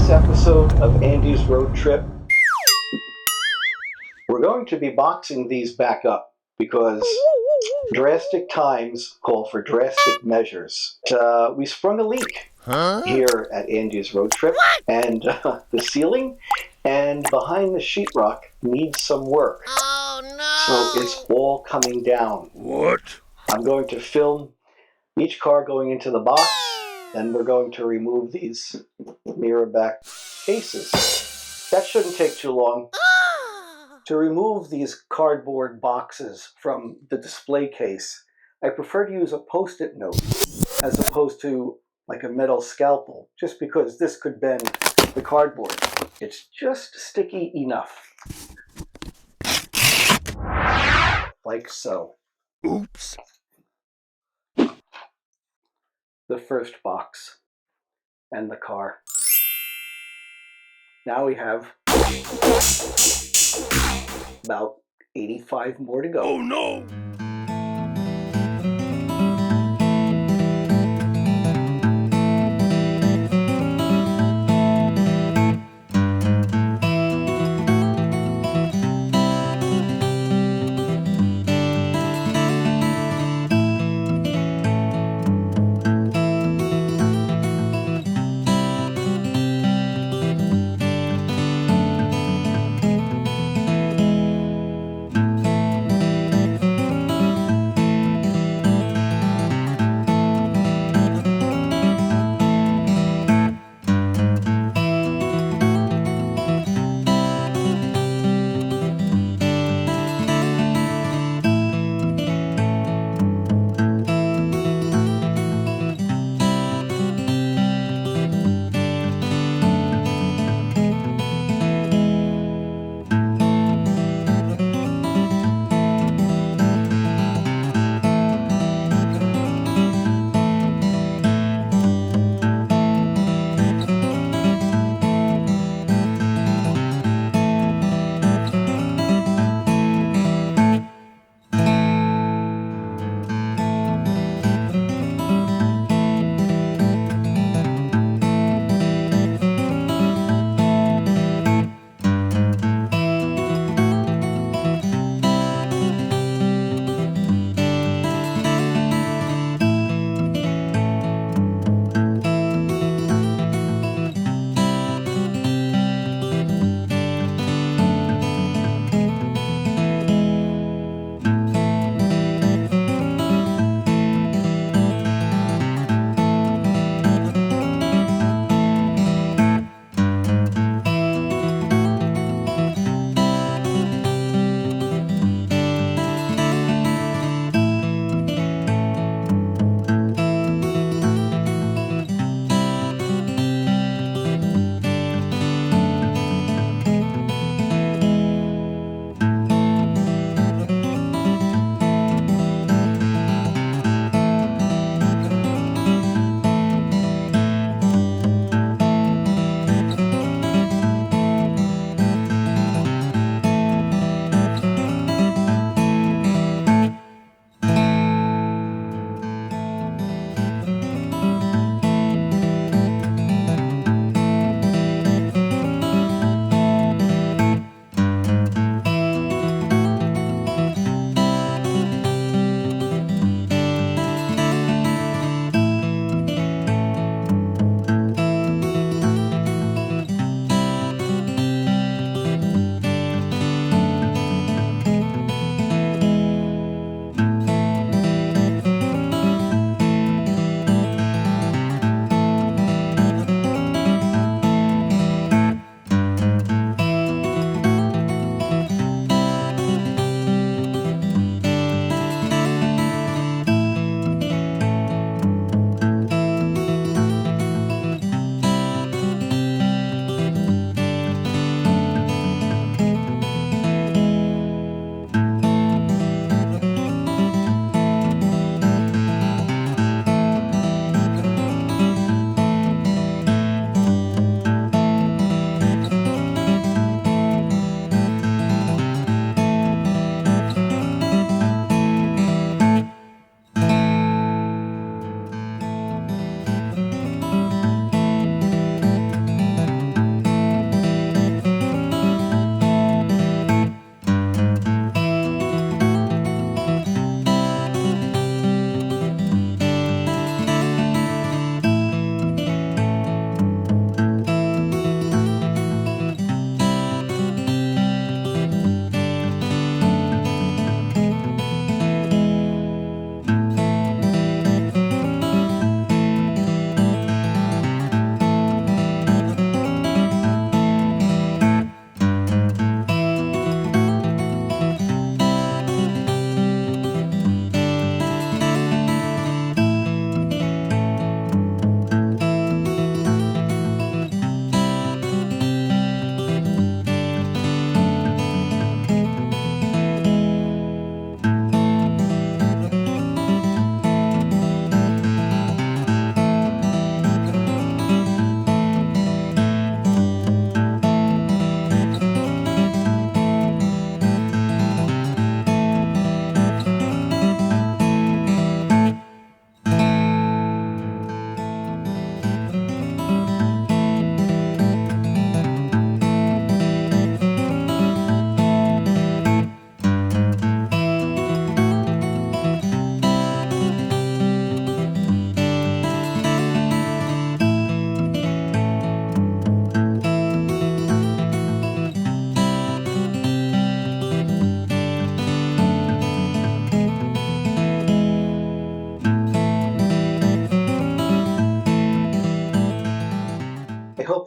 this episode of Andy's Road Trip, we're going to be boxing these back up because drastic times call for drastic measures. We sprung a leak here at Andy's Road Trip, and the ceiling and behind the sheetrock needs some work. Oh no! So it's all coming down. What? I'm going to film each car going into the box, then we're going to remove these mirror back cases. That shouldn't take too long. To remove these cardboard boxes from the display case, I prefer to use a Post-it note as opposed to like a metal scalpel, just because this could bend the cardboard. It's just sticky enough. Like so. Oops. The first box and the car. Now we have about 85 more to go. Oh no!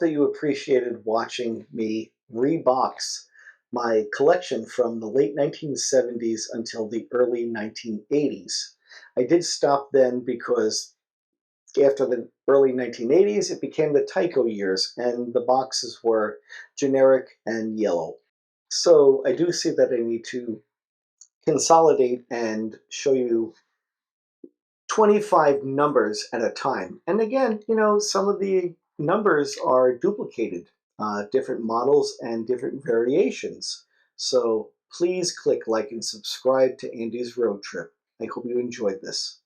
that you appreciated watching me rebox my collection from the late 1970s until the early 1980s. I did stop then because after the early 1980s, it became the Tyco years, and the boxes were generic and yellow. So I do see that I need to consolidate and show you 25 numbers at a time. And again, some of the numbers are duplicated, different models and different variations. So please click like and subscribe to Andy's Road Trip. I hope you enjoyed this.